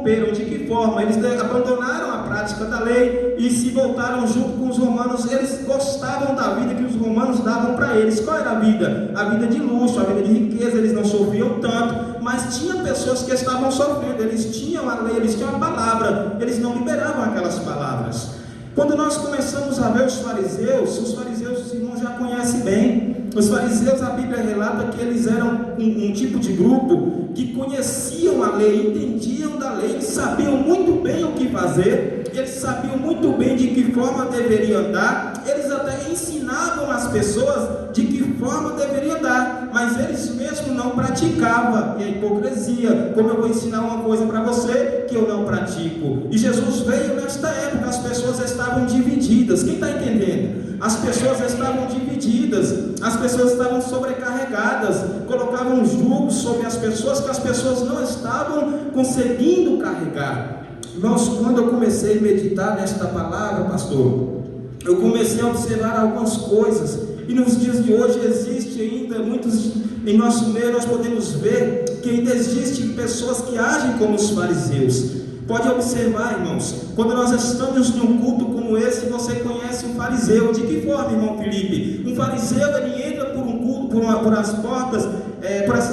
corromperam. De que forma? Eles abandonaram a prática da lei e se voltaram junto com os romanos. Eles gostavam da vida que os romanos davam para eles. Qual era a vida? A vida de luxo, a vida de riqueza. Eles não sofriam tanto, mas tinha pessoas que estavam sofrendo. Eles tinham a lei, eles tinham a palavra, eles não liberavam aquelas palavras. Quando nós começamos a ver os fariseus, os irmãos já conhecem bem. Os fariseus, a Bíblia relata que eles eram um tipo de grupo que conheciam a lei, entendiam da lei, eles sabiam muito bem o que fazer, eles sabiam muito bem de que forma deveriam andar, eles até ensinavam as pessoas de que forma deveriam andar, mas eles mesmos não praticavam. E a hipocrisia, como eu vou ensinar uma coisa para você que eu não pratico. E Jesus veio nesta época, as pessoas estavam divididas. Quem está entendendo? As pessoas estavam divididas, as pessoas estavam sobrecarregadas, colocavam um jugo sobre as pessoas que as pessoas não estavam conseguindo carregar. Irmãos, quando eu comecei a meditar nesta palavra, pastor, eu comecei a observar algumas coisas, e nos dias de hoje existe ainda muitos, em nosso meio nós podemos ver que ainda existem pessoas que agem como os fariseus. Pode observar, irmãos, quando nós estamos num culto como esse, você conhece um fariseu. De que forma, irmão Felipe? Um fariseu, ele entra por um culto, por essas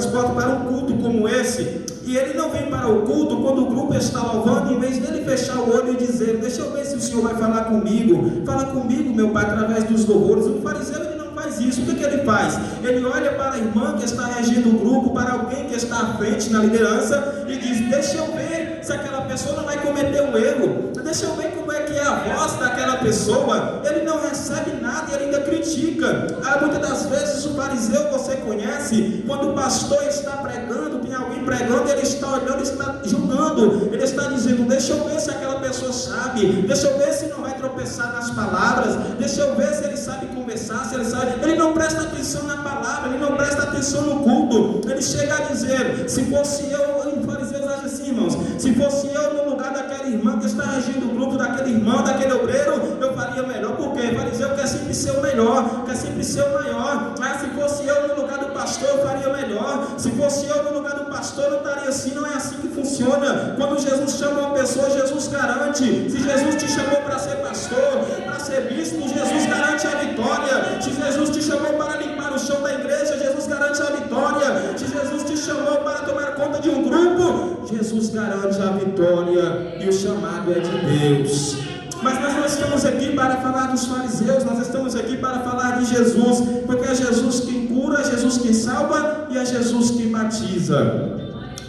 portas para um culto como esse, e ele não vem para o culto quando o grupo está louvando, em vez dele fechar o olho e dizer: deixa eu ver se o Senhor vai falar comigo, fala comigo, meu Pai, através dos louvores. O fariseu, ele não faz isso. O que ele faz? Ele olha para a irmã que está regindo o grupo, para alguém que está à frente na liderança, e diz: deixa eu ver se aquela pessoa não vai cometer um erro, deixa eu ver como é que é a voz daquela pessoa. Ele não recebe nada e ele ainda critica. Muitas das vezes o fariseu, você conhece, quando o pastor está pregando, tem alguém pregando, ele está olhando, está julgando, ele está dizendo: deixa eu ver se aquela pessoa sabe, deixa eu ver se não vai tropeçar nas palavras, deixa eu ver se ele sabe conversar, se ele sabe. Ele não presta atenção na palavra, ele não presta atenção no culto. Ele chega a dizer: se fosse eu, o fariseu age assim, irmãos, se fosse eu no lugar daquela irmã que está regindo o grupo, daquele irmão, daquele obreiro, eu faria melhor. Por quê? O fariseu quer sempre ser o melhor, quer sempre ser o maior. Se fosse eu no lugar do pastor, eu faria melhor. Se fosse eu no lugar do pastor, eu estaria assim. Não é assim que funciona. Quando Jesus chama uma pessoa, Jesus garante. Se Jesus te chamou para ser pastor, para ser bispo, Jesus garante a vitória. Se Jesus te chamou para limpar o chão da igreja, Jesus garante a vitória. Se Jesus te chamou para tomar conta de um grupo, Jesus garante a vitória, e o chamado é de Deus. Mas nós não estamos aqui para falar dos fariseus, nós estamos aqui para falar de Jesus, porque é Jesus quem cura, é Jesus quem salva e é Jesus quem batiza.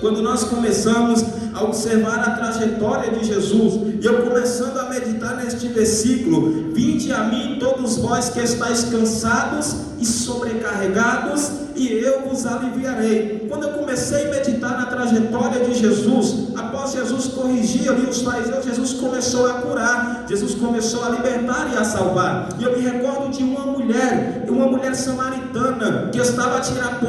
Quando nós começamos a observar a trajetória de Jesus, e eu começando a meditar neste versículo: vinde a mim todos vós que estáis cansados e sobrecarregados, e eu vos aliviarei. Quando eu comecei a meditar na trajetória de Jesus, após Jesus corrigir ali os fariseus, Jesus começou a curar, Jesus começou a libertar e a salvar. E eu me recordo de uma mulher samaritana, que estava a tirar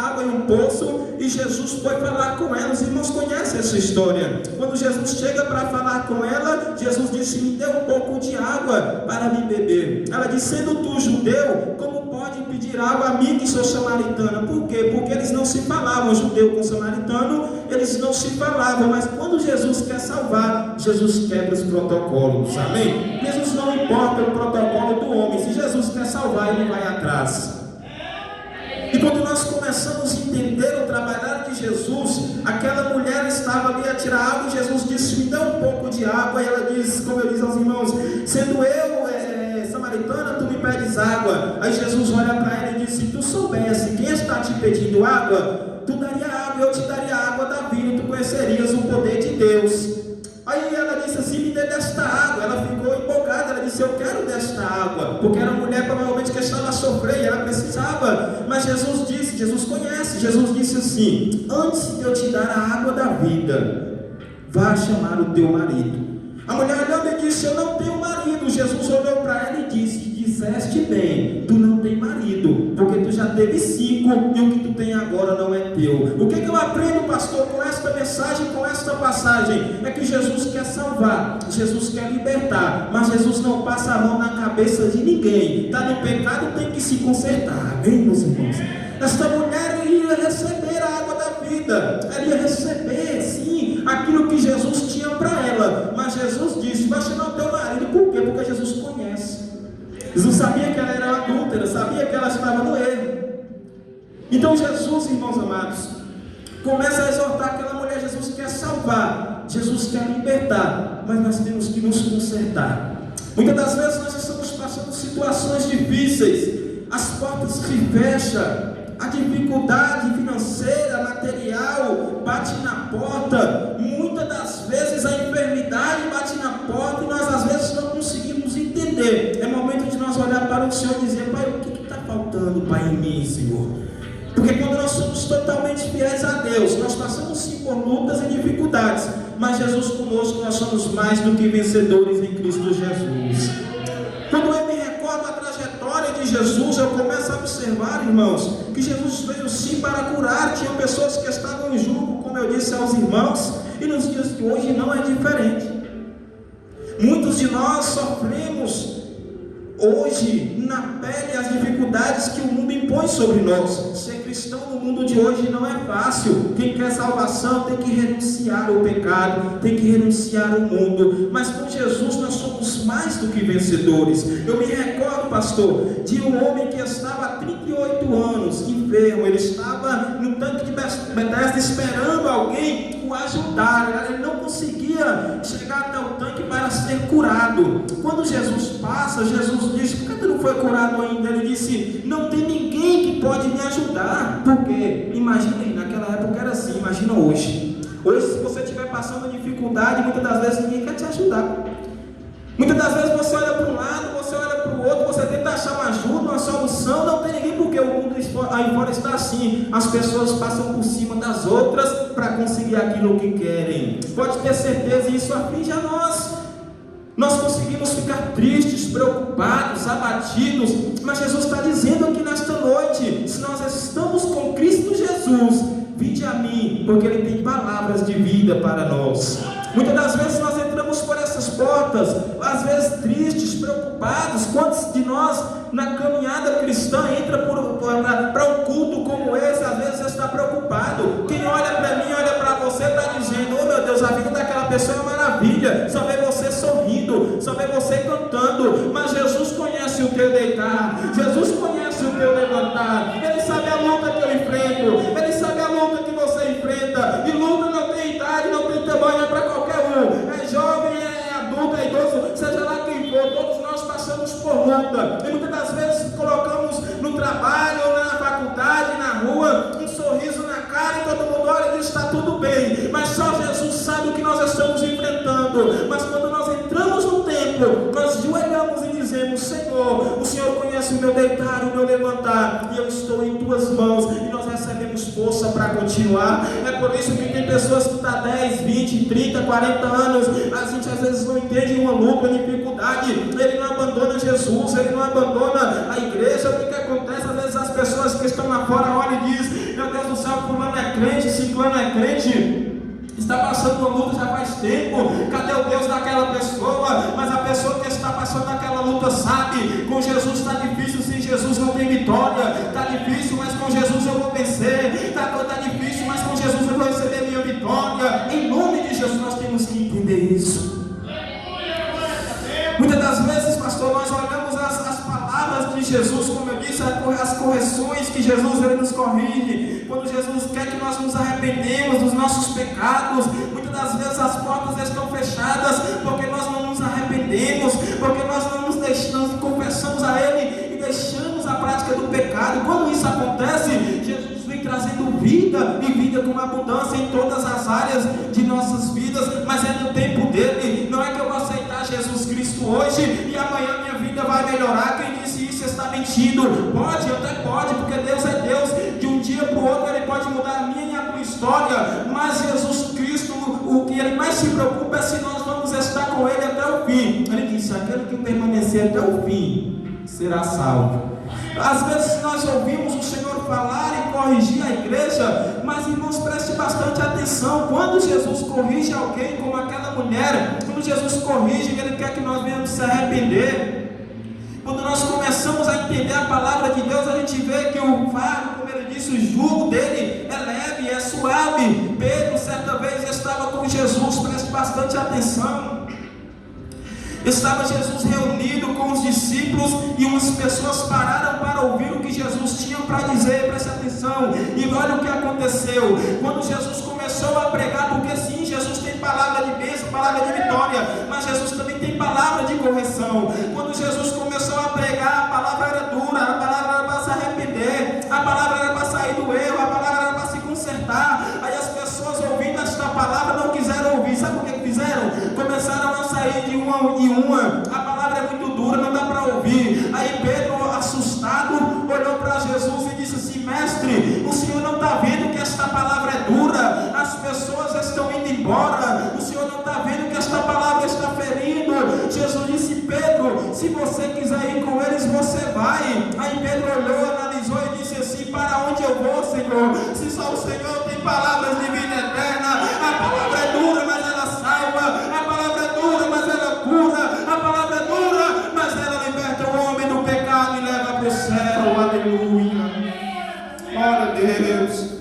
água em um poço, e Jesus foi falar com ela. Os irmãos conhecem essa história. Quando Jesus chega para falar com ela, Jesus disse: me dê um pouco de água para me beber. Ela disse: sendo tu judeu, como pode pedir água a mim que sou samaritana? Por quê? Porque eles não se falavam, judeu com samaritano, eles não se falavam. Mas quando Jesus quer salvar, Jesus quebra os protocolos, amém? Jesus não importa o protocolo do homem, se Jesus quer salvar, ele vai atrás. E quando nós começamos a entender o trabalhar de Jesus, aquela mulher estava ali a tirar água, e Jesus disse: me dá um pouco de água. E ela diz, como eu disse aos irmãos: sendo eu samaritana, tu me pedes água. Aí Jesus olha para ela e diz: se tu soubesse quem está te pedindo água, tu daria água, eu te daria água da vida, tu conhecerias o poder de Deus. Aí ela disse assim: me dê desta água. Ela ficou empolgada, ela disse: eu quero desta água, porque era uma mulher provavelmente que estava a sofrer e ela precisava. Mas Jesus disse, Jesus conhece, Jesus disse assim: antes de eu te dar a água da vida, vá chamar o teu marido. A mulher olhou e disse: eu não tenho marido. Jesus olhou para ela e disse: disseste bem, tu não tem marido, porque tu já teve 5 e o que tu tem agora não é teu. O que eu aprendo, pastor, com esta mensagem, com esta passagem? É que Jesus quer salvar, Jesus quer libertar, mas Jesus não passa a mão na cabeça de ninguém. Está no pecado, tem que se consertar, amém, meus irmãos? Esta mulher ia receber a água da vida, ela ia receber, sim, aquilo que Jesus tinha para ela. Mas Jesus disse: vai chamar o teu marido. Por quê? Porque Jesus conhece. Jesus sabia que ela era adúltera, sabia que ela estava no erro. Então Jesus, irmãos amados, começa a exortar aquela mulher. Jesus quer salvar, Jesus quer libertar, mas nós temos que nos consertar. Muitas das vezes nós estamos passando situações difíceis, as portas se fecham, a dificuldade financeira, material bate na porta. Muitas das vezes a enfermidade bate na porta e nós às vezes não conseguimos entender. É momento de nós olhar para o Senhor e dizer: Pai, o que está faltando, Pai, em mim, Senhor? Porque quando nós somos totalmente fiéis a Deus, nós passamos sim por lutas e dificuldades, mas Jesus conosco, nós somos mais do que vencedores em Cristo Jesus. Quando eu me recordo a trajetória de Jesus, eu começo a observar, irmãos, que Jesus veio sim para curar. Tinha pessoas que estavam em julgo, como eu disse aos irmãos, e nos dias de hoje não é diferente. Muitos de nós sofremos hoje na pele as dificuldades que o mundo impõe sobre nós. Ser cristão no mundo de hoje não é fácil. Quem quer salvação tem que renunciar ao pecado, tem que renunciar ao mundo, mas com Jesus nós somos mais do que vencedores. Eu me recordo, pastor, de um homem que estava há 38 anos enfermo. Ele estava no tanque de Betesda esperando alguém o ajudar. Ele não conseguia chegar até o tanque para ser curado. Quando Jesus passa, Jesus disse: por que tu não foi curado ainda? Ele disse: não tem ninguém que pode me ajudar. Porque imagina aí, naquela época era assim, imagina hoje. Hoje, se você estiver passando dificuldade, muitas das vezes ninguém quer te ajudar. Muitas das vezes você olha para um lado, você olha para o outro, você tenta achar uma ajuda, uma solução, não tem ninguém, porque o mundo aí fora está assim. As pessoas passam por cima das outras para conseguir aquilo que querem. Pode ter certeza, isso aflige a nós. Nós conseguimos ficar tristes, preocupados, abatidos, mas Jesus está dizendo aqui nesta noite: se nós estamos com Cristo Jesus, vinde a mim, porque Ele tem palavras de vida para nós. Muitas das vezes nós entramos por essas portas, às vezes tristes, preocupados. Quantos de nós na caminhada cristã entra para um culto como esse, às vezes está preocupado? Quem olha para mim, olha para você, está dizendo: oh meu Deus, a vida daquela pessoa é uma maravilha, só vê você sorrindo, só vê você cantando. Mas Jesus conhece o teu deitar, Jesus conhece o teu levantar, Ele sabe a luta que eu enfrento, Ele sabe a luta que você enfrenta. E luta não tem idade, não tem tamanho, é para qualquer um. É jovem, é adulto, é idoso, seja lá quem for, todos nós passamos por luta. E muitas das vezes colocamos no trabalho, na faculdade, na rua, um sorriso na cara, e todo mundo olha e diz: está tudo bem. Mas só Jesus sabe o que nós estamos enfrentando. Mas quando nós entramos no templo, nós ajoelhamos e dizemos: Senhor, o Senhor conhece o meu deitar, o meu levantar, e eu estou em tuas mãos. E nós recebemos força para continuar. É por isso que tem pessoas que estão 10, 20, 30, 40 anos, a gente às vezes não entende uma luta, uma dificuldade. Ele não abandona Jesus, ele não abandona a igreja. O que acontece? Às vezes as pessoas que estão lá fora olham e dizem: meu Deus do céu, fulano é crente, ciclano é crente, está passando uma luta já faz tempo, cadê o Deus daquela pessoa? Mas a pessoa que está passando aquela luta sabe: com Jesus está difícil, sem Jesus não tem vitória. Está difícil, mas com Jesus eu vou vencer. Está difícil, mas com Jesus eu vou receber minha vitória. Em nome de Jesus nós temos que entender isso. Muitas das vezes, pastor, nós olhamos as palavras de Jesus, como eu disse, as correções que Jesus ele nos corrige. Quando Jesus quer que nós nos arrependemos dos nossos pecados, muitas das vezes as portas estão fechadas porque nós não nos arrependemos, porque nós não nos deixamos, confessamos a Ele e deixamos a prática do pecado. Quando isso acontece, Jesus vem trazendo vida, e vida com abundância em todas as áreas de nossas vidas. Mas é no tempo dele. Não é que eu vou aceitar Jesus Cristo hoje e amanhã minha vida vai melhorar. Quem disse isso está mentindo. Pode, até pode, porque Deus é Deus. De um dia para o outro Ele pode mudar a minha e a tua história. Mas Jesus Cristo, o que Ele mais se preocupa é se nós vamos estar com Ele até o fim. Ele disse: aquele que permanecer até o fim será salvo. Às vezes nós ouvimos o Senhor falar e corrigir a igreja, mas irmãos, preste bastante atenção. Quando Jesus corrige alguém, como aquela mulher, quando Jesus corrige, Ele quer que nós venhamos se arrepender. Quando nós começamos a entender a palavra de Deus, a gente vê que o fardo, como Ele disse, disse: o jugo dele é leve, é suave. Pedro, certa vez, estava com Jesus, preste bastante atenção. Estava Jesus reunido com os discípulos e umas pessoas pararam para ouvir o que Jesus tinha para dizer. Preste atenção. E olha o que aconteceu. Quando Jesus começou a pregar, porque sim, Jesus tem palavra de bênção, palavra de vitória, mas Jesus também tem palavra de correção. Quando Jesus começou a pregar, a palavra era dura, a palavra era para se arrepender, a palavra era para sair do erro, a palavra era para se consertar. Aí as pessoas ouvindo esta palavra não quiseram ouvir. Sabe por que fizeram? Começaram a sair de uma em uma. A palavra é muito dura, não dá para ouvir. Aí Pedro, assustado, olhou para Jesus e disse assim: mestre, o senhor não está vendo que esta palavra é dura? As pessoas estão indo embora. O senhor não está vendo que esta palavra está ferindo? Jesus disse: Pedro, se você quiser ir com eles, você vai. Aí Pedro olhou, analisou e disse assim: para onde eu vou, Senhor? Se só o Senhor tem palavras de vida eterna. A palavra é dura, mas ela salva. A palavra é dura, mas ela cura. A palavra é dura, mas ela liberta o homem do pecado e leva para o céu. Aleluia. Glória a Deus.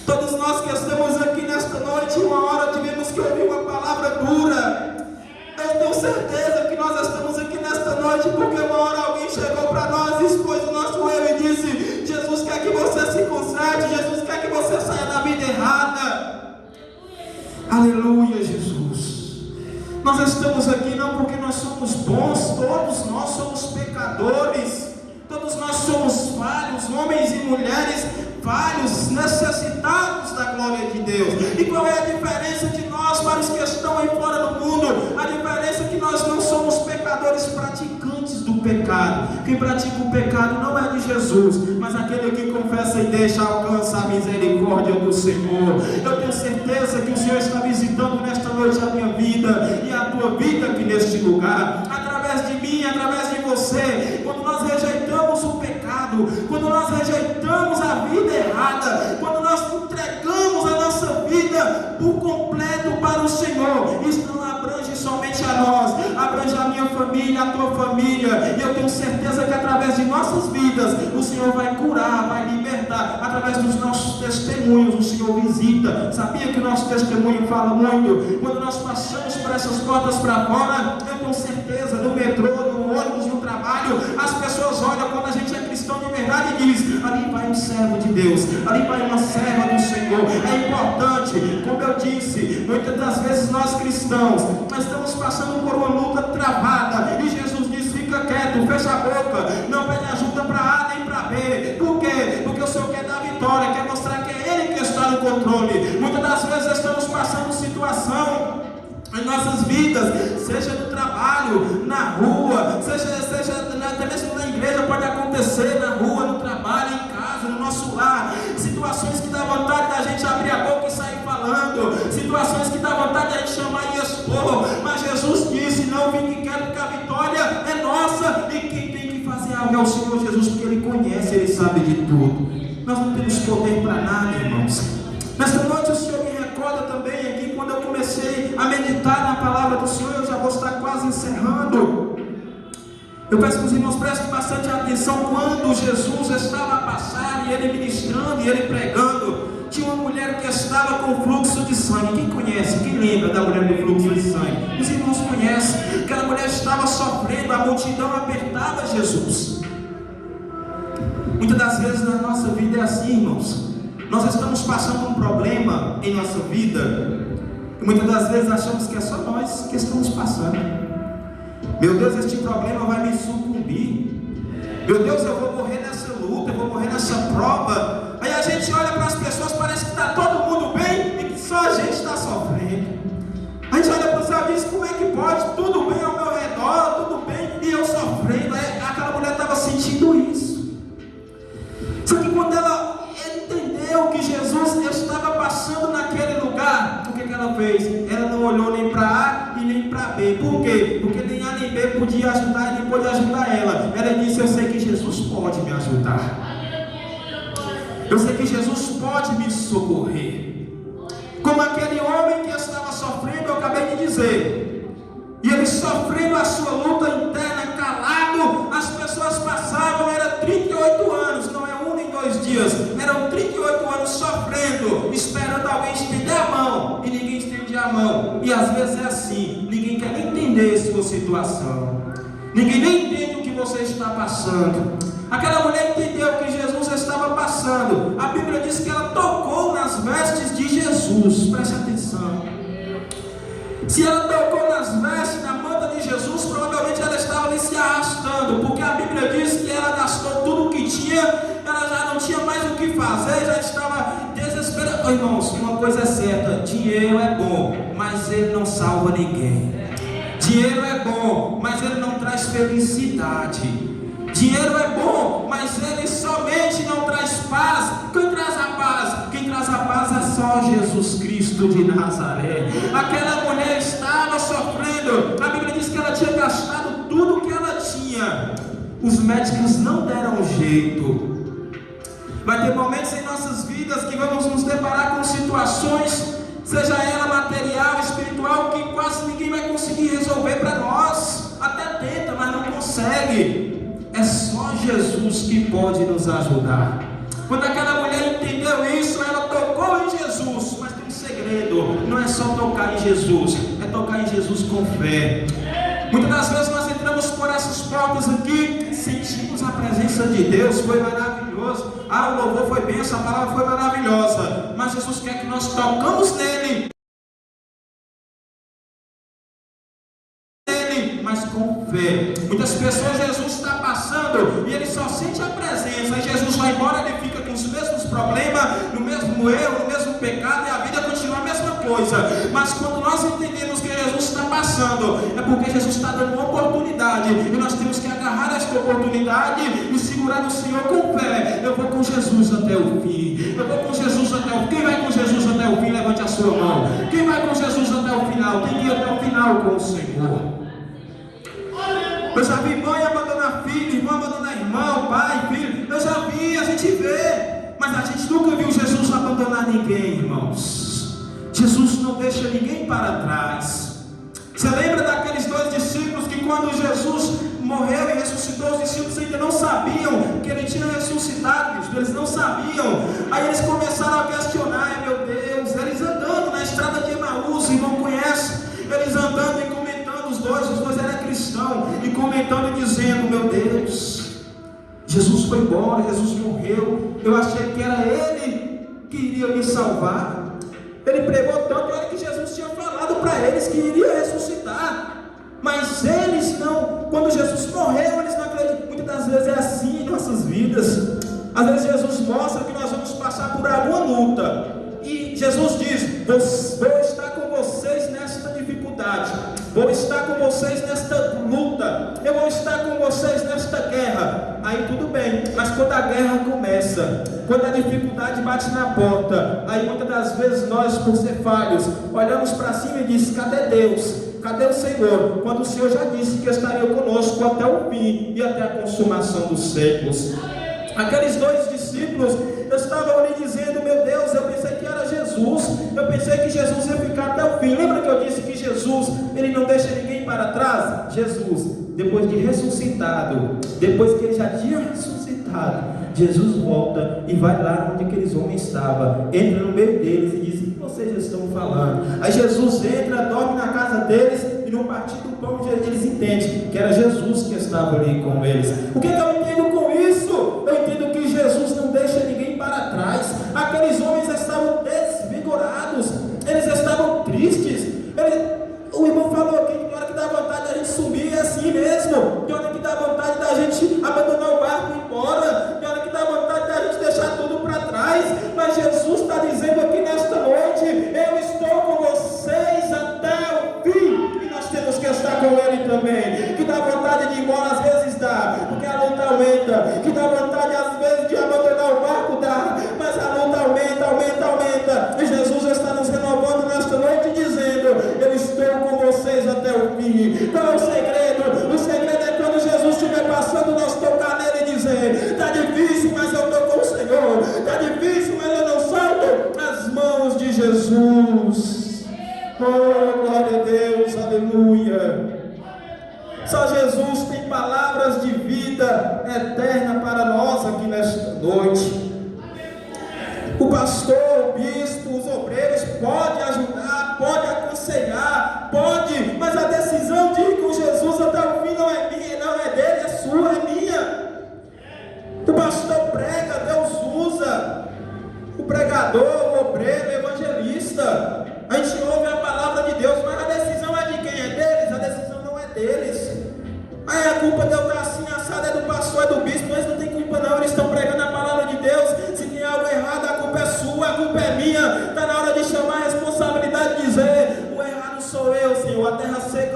Todos nós que estamos aqui nesta noite, uma hora tivemos que ouvir uma palavra dura. Eu tenho certeza que nós estamos aqui nesta noite porque uma hora alguém chegou para nós, expôs o nosso erro e disse: Jesus quer que você se conserte, Jesus quer que você saia da vida errada. Aleluia, Jesus. Nós estamos aqui não porque nós somos bons, todos nós somos pecadores, todos nós somos falhos, homens e mulheres falhos, necessitados da glória de Deus. E qual é a diferença de nós para os que estão aí fora do mundo? A diferença é que nós não somos pecadores praticantes do pecado. Quem pratica o pecado não é de Jesus, mas aquele que confessa e deixa alcança a misericórdia do Senhor. Eu tenho certeza que o Senhor está visitando nesta noite a minha vida e a tua vida aqui neste lugar, através de mim, através de você. Quando nós rejeitamos o pecado, quando nós rejeitamos a vida errada, quando nós entregamos a nossa vida por completo para o Senhor, isso não abrange somente a nós, abrange a minha família, a tua família. E eu tenho certeza que através de nossas vidas o Senhor vai curar, vai libertar. Através dos nossos testemunhos o Senhor visita. Sabia que o nosso testemunho fala muito? Quando nós passamos por essas portas para fora, eu tenho certeza, no metrô, no ônibus, no trabalho, as pessoas olham quando a gente é cristão de verdade e diz: ali vai um servo de Deus, ali vai uma serva do Senhor. É importante, como eu disse, muitas das vezes nós cristãos, nós estamos passando por uma luta travada, e Jesus diz: fica quieto, fecha a boca, não pede ajuda para A nem para B. Por quê? Porque o Senhor quer dar vitória, quer mostrar que é Ele que está no controle. Muitas das vezes estamos passando situação em nossas vidas, seja no trabalho, na rua, seja até mesmo na igreja, pode acontecer, na rua, no trabalho, em casa, no nosso lar, situações que dá vontade da gente abrir a boca e sair falando, situações que dá vontade da gente chamar e expor, mas Jesus disse: não fique quieto, porque a vitória é nossa, e quem tem que fazer algo é o Senhor Jesus, porque Ele conhece, Ele sabe de tudo. Nós não temos poder para nada, irmãos. Nesta noite o Senhor me recorda também aqui, quando eu comecei a meditar na palavra do Senhor, eu já vou estar quase encerrando. Eu peço que os irmãos prestem bastante atenção. Quando Jesus estava a passar, e Ele ministrando, e Ele pregando, tinha uma mulher que estava com fluxo de sangue. Quem conhece? Quem lembra da mulher do fluxo de sangue? Os irmãos conhecem. Aquela mulher estava sofrendo, a multidão apertava Jesus. Muitas das vezes na nossa vida é assim, irmãos. Nós estamos passando um problema em nossa vida, e muitas das vezes achamos que é só nós que estamos passando. Meu Deus, este problema vai me sucumbir. Meu Deus, eu vou morrer nessa luta, eu vou morrer nessa prova. Aí a gente olha para as pessoas, parece que está todo mundo bem e que só a gente está sofrendo. A gente olha para o céu e diz: como é que pode? Tudo bem ao meu redor, tudo bem, e eu sofrendo. Aí aquela mulher estava sentindo isso. Só que quando ela entendeu que Jesus estava passando naquele lugar, o que ela fez? Ela não olhou nem para A e nem para B. Por quê? Porque nem A nem B podia ajudar e nem pôde ajudar ela. Ela disse: eu sei que Jesus pode me ajudar, eu sei que Jesus pode me socorrer. Como aquele homem que estava sofrendo, eu acabei de dizer, e ele sofrendo a sua luta interna, calado, as pessoas passavam, era 38 anos, não é um nem 2 dias, mão. E às vezes é assim, ninguém quer nem entender sua situação, ninguém nem entende o que você está passando. Aquela mulher entendeu o que Jesus estava passando. A Bíblia diz que ela tocou nas vestes de Jesus. Preste atenção. Se ela tocou nas vestes, na manta de Jesus, provavelmente ela estava ali se arrastando, porque a Bíblia diz que ela gastou tudo o que tinha, ela já não tinha mais o que fazer, já estava desesperada. Oh, irmãos, uma coisa é certa: dinheiro é bom, mas ele não salva ninguém. Dinheiro é bom, mas ele não traz felicidade. Dinheiro é bom, mas ele somente não traz paz. Quem traz a paz? Quem traz a paz é só Jesus Cristo de Nazaré. Aquela mulher estava sofrendo. A Bíblia diz que ela tinha gastado tudo o que ela tinha. Os médicos não deram jeito. Vai ter momentos em nossas vidas que vamos nos deparar com situações, seja ela material, espiritual, que quase ninguém vai conseguir resolver para nós. Até tenta, mas não consegue. É só Jesus que pode nos ajudar. Quando aquela mulher entendeu isso, ela tocou em Jesus. Mas tem um segredo: não é só tocar em Jesus, é tocar em Jesus com fé. Muitas das vezes nós entramos por essas portas aqui, sentimos a presença de Deus, foi maravilhoso. O louvor foi bênção, a palavra foi maravilhosa. Mas Jesus quer que nós tocamos nele, mas com fé. Muitas pessoas Jesus está passando e ele só sente a presença, e Jesus vai embora, ele fica com os mesmos problemas, no mesmo erro, no mesmo pecado, e a vida continua a mesma coisa. Mas quando nós entendemos que Jesus está passando, é porque Jesus está dando uma oportunidade, e nós temos que agarrar esta oportunidade e segurar no Senhor com fé. Eu vou com Jesus até o fim. Eu vou com Jesus até o fim. Quem vai com Jesus até o fim, levante a sua mão. Quem vai com Jesus até o final, tem que ir até o final com o Senhor. Eu já vi mãe abandonar filho, irmão abandonar irmão, pai, filho. Eu já vi, a gente vê. Mas a gente nunca viu Jesus abandonar ninguém, irmãos. Jesus não deixa ninguém para trás. Você lembra daqueles 2 discípulos que quando Jesus morreu e ressuscitou, os discípulos ainda não sabiam que ele tinha ressuscitado, eles não sabiam. Aí eles começaram a questionar: meu Deus, eles andando na estrada de Emaús, o irmão conhece, eles andando e comentando, os dois eram cristãos, e comentando e dizendo: meu Deus, Jesus foi embora, Jesus morreu, eu achei que era ele que iria me salvar. Ele pregou tanto, olha que Jesus tinha falado para eles que iria ressuscitar, mas eles não. Quando Jesus morreu, eles não acreditam. Muitas das vezes é assim em nossas vidas. Às vezes Jesus mostra que nós vamos passar por alguma luta, e Jesus diz: vou estar com vocês nesta dificuldade, vou estar com vocês nesta luta, eu vou estar com vocês nesta guerra. Aí tudo bem, mas quando a guerra começa, quando a dificuldade bate na porta, aí muitas das vezes nós, por ser falhos, olhamos para cima e diz: cadê Deus? Cadê o Senhor? Quando o Senhor já disse que estaria conosco até o fim e até a consumação dos séculos. Aqueles 2 discípulos estavam ali dizendo: meu Deus, eu pensei que era Jesus, eu pensei que Jesus ia ficar até o fim. Lembra que eu disse que Jesus, ele não deixa ninguém para trás? Jesus, depois de ressuscitado, depois que ele já tinha ressuscitado, Jesus volta e vai lá onde aqueles homens estavam, entra no meio deles e diz: o que vocês estão falando? Aí Jesus entra, dorme na casa deles, e no partir do pão eles entendem que era Jesus que estava ali com eles. O que eu entendo com isso? Eu entendo que Jesus não deixa ninguém para trás. Aqueles homens estavam desvigorados, eles estavam tristes. O irmão falou que na hora que dá vontade da gente subir é assim mesmo, tem hora que dá vontade da gente abandonar o barco e ir embora, tem hora que dá vontade da gente deixar tudo para trás. Mas Jesus está dizendo aqui nesta noite: eu estou com vocês até o fim. E nós temos que estar com Ele também. Que dá vontade de ir embora, às vezes dá, porque a luta aumenta. Que dá vontade às vezes de abandonar o barco, dá, mas a luta aumenta, aumenta, aumenta. E Jesus está nos renovando nesta noite dizendo: eu estou com vocês até o fim. Qual é o segredo? O segredo é quando Jesus estiver passando, nós tocar nele e dizer: está difícil, mas eu estou com o Senhor. Está difícil, mas eu não salto as mãos de Jesus. Oh, glória a Deus, aleluia. Só Jesus tem palavras de vida eterna para nós aqui nesta noite. O pastor, o bispo, os obreiros podem ajudar, podem aconselhar,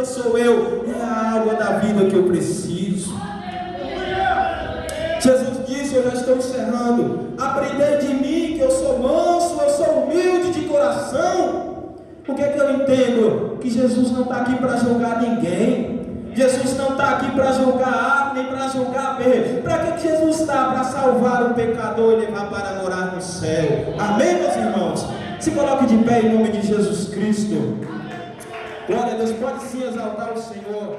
vida sou eu, é a água da vida que eu preciso. Jesus disse, eu já estou encerrando: aprendei de mim que eu sou manso, eu sou humilde de coração. O que é que eu entendo? Que Jesus não está aqui para julgar ninguém. Jesus não está aqui para julgar A, nem para julgar B. Para que Jesus está? Para salvar o pecador e levar para morar no céu. Amém, meus irmãos? Se coloque de pé em nome de Jesus Cristo. Glória a Deus, pode sim exaltar o Senhor.